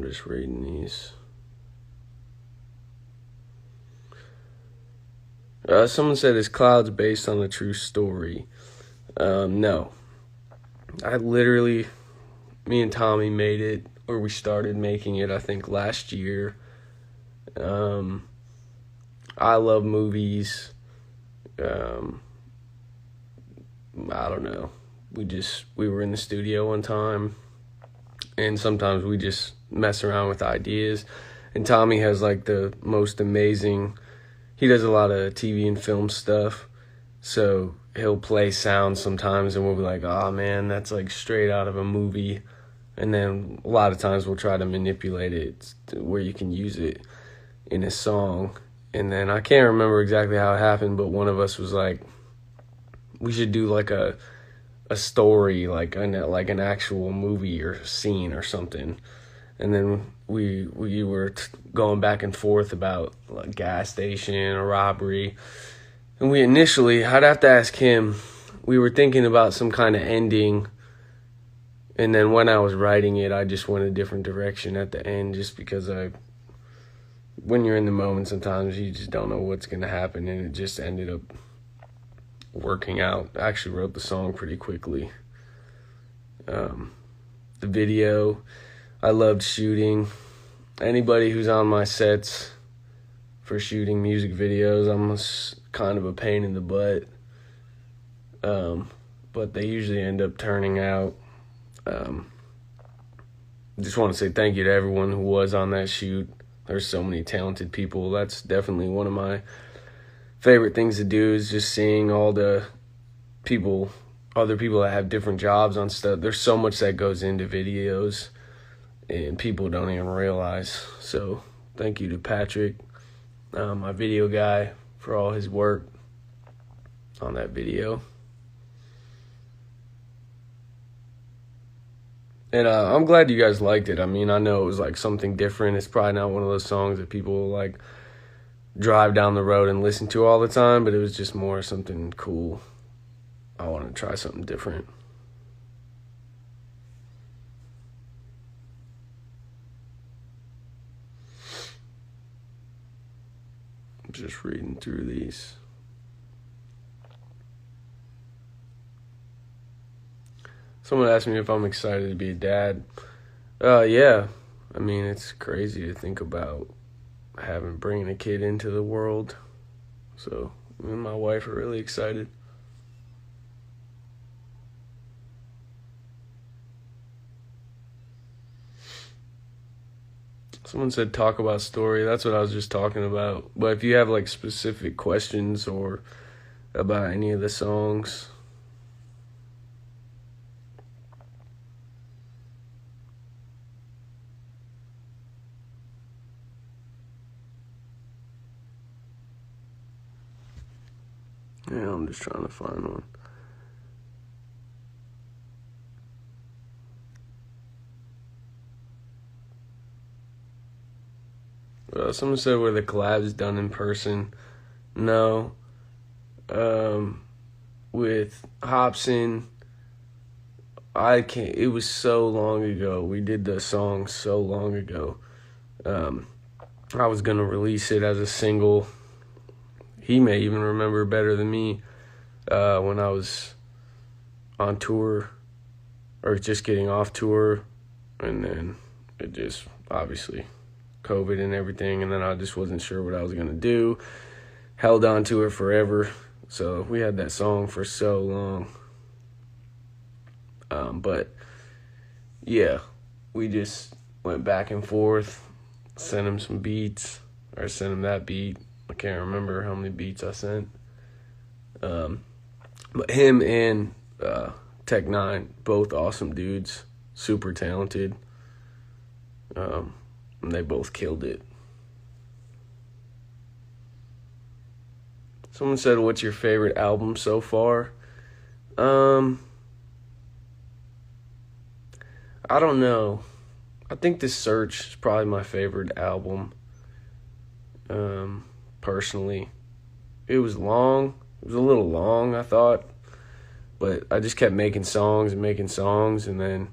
I'm just reading these. Someone said, is Clouds based on a true story? No. Me and Tommy made it, or we started making it, I think, last year. I love movies. I don't know. We were in the studio one time, and sometimes we just mess around with ideas. And Tommy has like the most amazing, he does a lot of TV and film stuff. So he'll play sounds sometimes and we'll be like, oh man, that's like straight out of a movie. And then a lot of times we'll try to manipulate it to where you can use it in a song. And then I can't remember exactly how it happened, but one of us was like, we should do like a story, like an actual movie or scene or something. And then we were going back and forth about like a gas station, a robbery. And I'd have to ask him, we were thinking about some kind of ending. And then when I was writing it, I just went a different direction at the end, just because when you're in the moment, sometimes you just don't know what's going to happen. And it just ended up working out. I actually wrote the song pretty quickly. The video, I loved shooting. Anybody who's on my sets for shooting music videos, I'm kind of a pain in the butt. But they usually end up turning out. Just want to say thank you to everyone who was on that shoot. There's so many talented people. That's definitely one of my favorite things to do, is just seeing all the other people that have different jobs on stuff. There's so much that goes into videos and people don't even realize. So thank you to Patrick, my video guy, for all his work on that video. And I'm glad you guys liked it. I mean, I know it was like something different. It's probably not one of those songs that people like drive down the road and listen to all the time, but it was just more something cool. I wanted to try something different. I'm just reading through these. Someone asked me if I'm excited to be a dad. Yeah. I mean, it's crazy to think about bringing a kid into the world. So me and my wife are really excited. Someone said talk about story. That's what I was just talking about. But if you have like specific questions or about any of the songs, yeah, I'm just trying to find one. Someone said, were the collabs done in person? No. With Hobson, it was so long ago. We did the song so long ago. I was going to release it as a single. He may even remember better than me when I was on tour or just getting off tour. And then it just, obviously, COVID and everything. And then I just wasn't sure what I was going to do. Held on to it forever. So we had that song for so long. But, yeah, we just went back and forth, sent him some beats, or sent him that beat. I can't remember how many beats I sent. But him and Tech Nine, both awesome dudes, super talented. And they both killed it. Someone said, what's your favorite album so far? I don't know. I think The Search is probably my favorite album. Personally. It was long. It was a little long, I thought. But I just kept making songs. And then,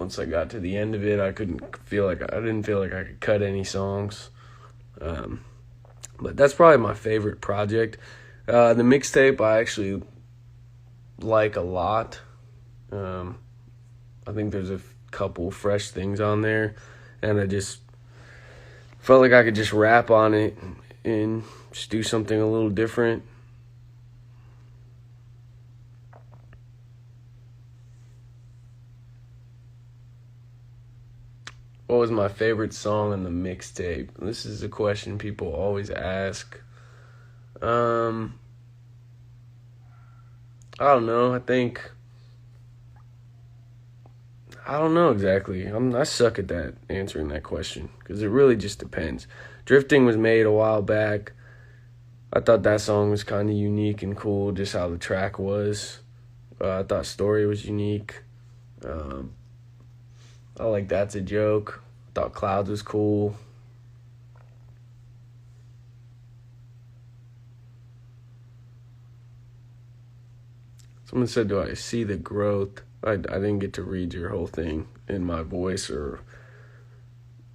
once I got to the end of it, I didn't feel like I could cut any songs. But that's probably my favorite project. The mixtape I actually like a lot. I think there's a couple fresh things on there, and I just felt like I could just rap on it and just do something a little different. What was my favorite song on the mixtape? This is a question people always ask. I don't know. I don't know exactly. I suck at that, answering that question, because it really just depends. Drifting was made a while back. I thought that song was kind of unique and cool, just how the track was. I thought Story was unique. I like That's a Joke. I thought Clouds was cool. Someone said, do I see the growth? I didn't get to read your whole thing in my voice or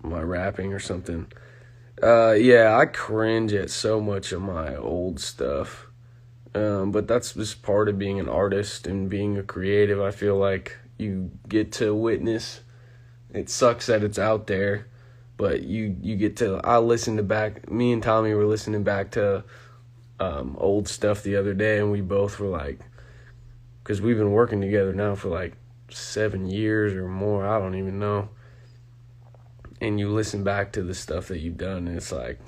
my rapping or something. Yeah, I cringe at so much of my old stuff. But that's just part of being an artist and being a creative. I feel like you get to witness. It sucks that it's out there, but you get to. Me and Tommy were listening back to old stuff the other day, and we both were like, because we've been working together now for like 7 years or more, I don't even know. And you listen back to the stuff that you've done, and it's like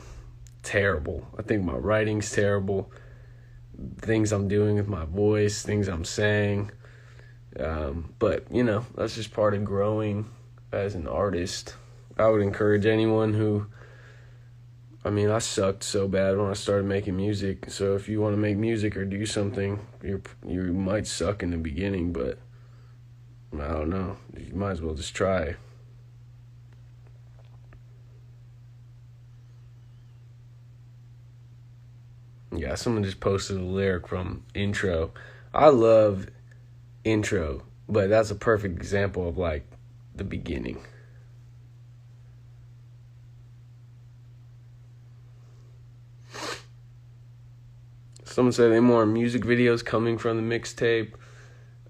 terrible. I think my writing's terrible. Things I'm doing with my voice, things I'm saying. But, that's just part of growing as an artist. I would encourage anyone who, I sucked so bad when I started making music. So if you want to make music or do something, you might suck in the beginning, but I don't know. You might as well just try. Yeah, someone just posted a lyric from Intro. I love Intro, but that's a perfect example of like the beginning. Someone said any more music videos coming from the mixtape.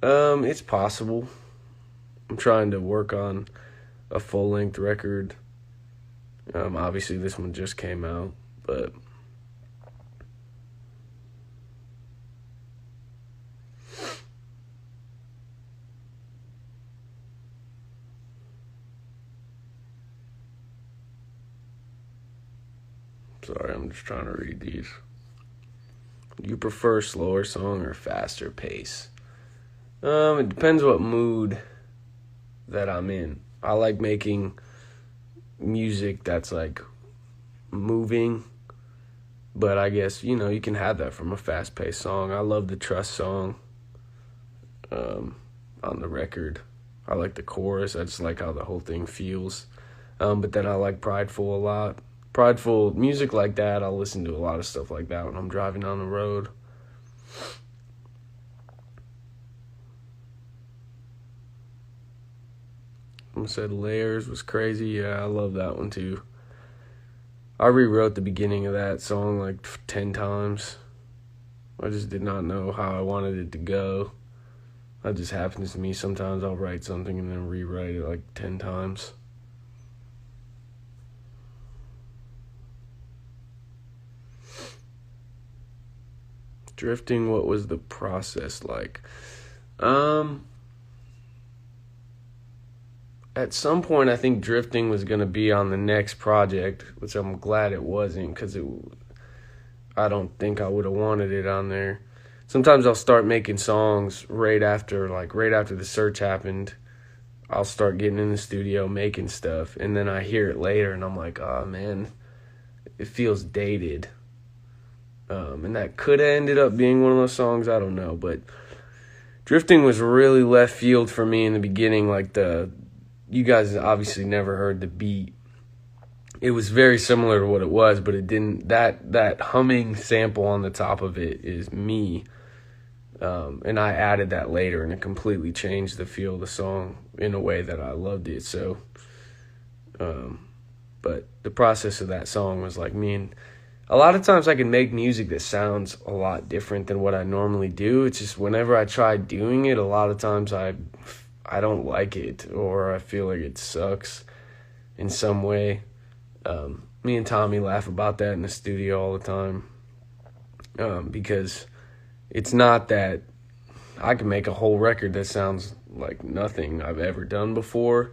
It's possible. I'm trying to work on a full-length record. Obviously this one just came out, but sorry, I'm just trying to read these. Do you prefer slower song or faster pace? It depends what mood that I'm in. I like making music that's like moving, but I guess, you can have that from a fast-paced song. I love the Trust song on the record. I like the chorus. I just like how the whole thing feels. But then I like Prideful a lot. Prideful music like that, I'll listen to a lot of stuff like that when I'm driving on the road. Someone said Layers was crazy. Yeah, I love that one too. I rewrote the beginning of that song like 10 times. I just did not know how I wanted it to go. That just happens to me. Sometimes I'll write something and then rewrite it like 10 times. Drifting, what was the process like? At some point, I think Drifting was going to be on the next project, which I'm glad it wasn't, because I don't think I would have wanted it on there. Sometimes I'll start making songs right after the search happened. I'll start getting in the studio, making stuff, and then I hear it later, and I'm like, oh, man, it feels dated. And that could have ended up being one of those songs, I don't know, but Drifting was really left field for me in the beginning. Like you guys obviously never heard the beat. It was very similar to what it was, but it didn't, that humming sample on the top of it is me. And I added that later, and it completely changed the feel of the song in a way that I loved it. So, but the process of that song was like a lot of times I can make music that sounds a lot different than what I normally do. It's just whenever I try doing it, a lot of times I don't like it, or I feel like it sucks in some way. Me and Tommy laugh about that in the studio all the time, because it's not that I can make a whole record that sounds like nothing I've ever done before,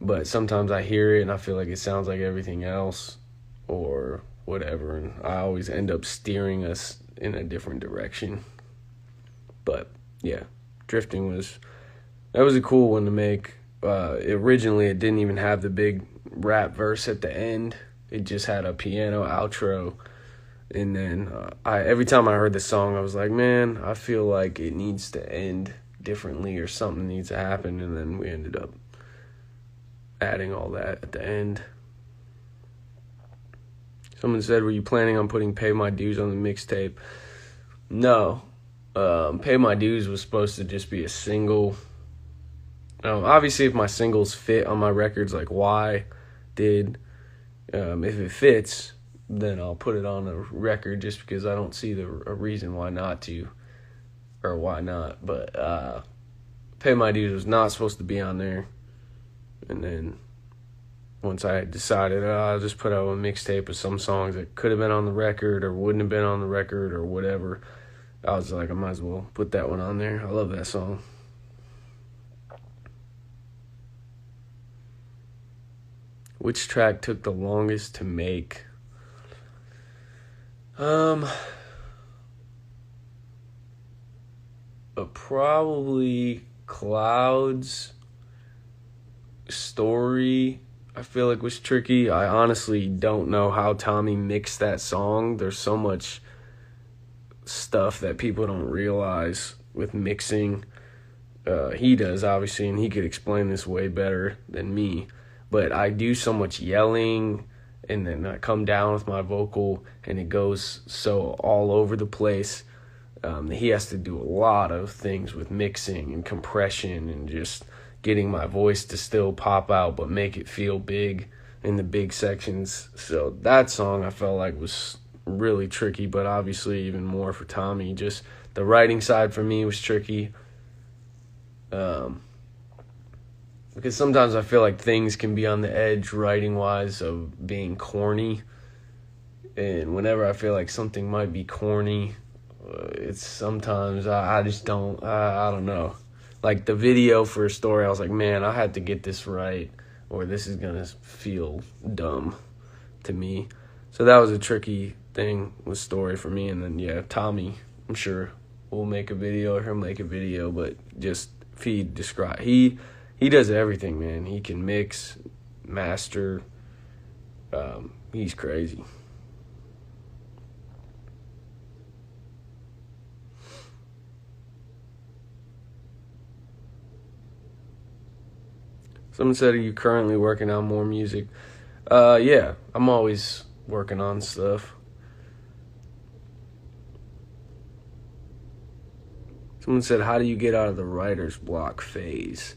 but sometimes I hear it and I feel like it sounds like everything else or whatever, and I always end up steering us in a different direction. But yeah, Drifting was a cool one to make. Originally it didn't even have the big rap verse at the end. It just had a piano outro. And then every time I heard the song, I was like, man, I feel like it needs to end differently or something needs to happen. And then we ended up adding all that at the end. Someone said, were you planning on putting Pay My Dues on the mixtape? No. Pay My Dues was supposed to just be a single. Obviously, if my singles fit on my records, like Why did, if it fits, then I'll put it on a record, just because I don't see a reason why not to, or why not. But Pay My Dues was not supposed to be on there. And then once I decided, I'll just put out a mixtape of some songs that could have been on the record or wouldn't have been on the record or whatever, I was like, I might as well put that one on there. I love that song. Which track took the longest to make? Probably Clouds Story, I feel like was tricky. I honestly don't know how Tommy mixed that song. There's so much stuff that people don't realize with mixing. He does, obviously, and he could explain this way better than me. But I do so much yelling, and then I come down with my vocal, and it goes so all over the place. He has to do a lot of things with mixing and compression and just getting my voice to still pop out but make it feel big in the big sections. So that song I felt like was really tricky, but obviously even more for Tommy. Just the writing side for me was tricky. Because sometimes I feel like things can be on the edge writing-wise of being corny. And whenever I feel like something might be corny, it's sometimes I just don't, I don't know. Like the video for a story, I was like, man, I had to get this right, or this is going to feel dumb to me. So that was a tricky thing with Story for me. And then, yeah, Tommy, I'm sure, will make a video, or he'll make a video, but just if he does everything, man. He can mix, master. He's crazy. Someone said, are you currently working on more music? Yeah, I'm always working on stuff. Someone said, how do you get out of the writer's block phase?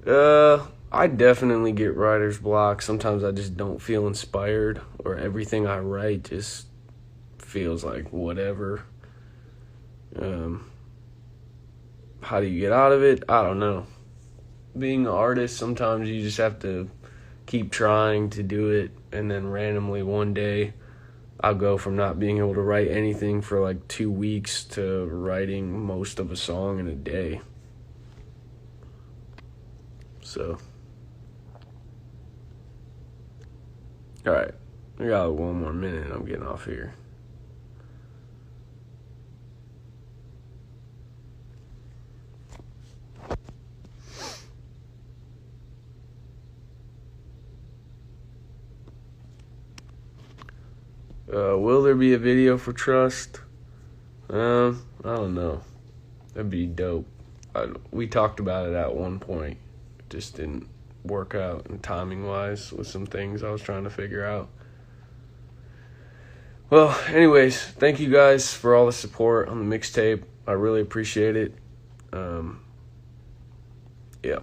I definitely get writer's block. Sometimes I just don't feel inspired, or everything I write just feels like whatever. How do you get out of it? I don't know. Being an artist, sometimes you just have to keep trying to do it, and then randomly one day I'll go from not being able to write anything for like 2 weeks to writing most of a song in a day. So, alright, I got 1 more minute and I'm getting off here. Will there be a video for Trust? I don't know. That'd be dope. We talked about it at one point. It just didn't work out, and timing-wise with some things I was trying to figure out. Well, anyways, thank you guys for all the support on the mixtape. I really appreciate it. Yeah.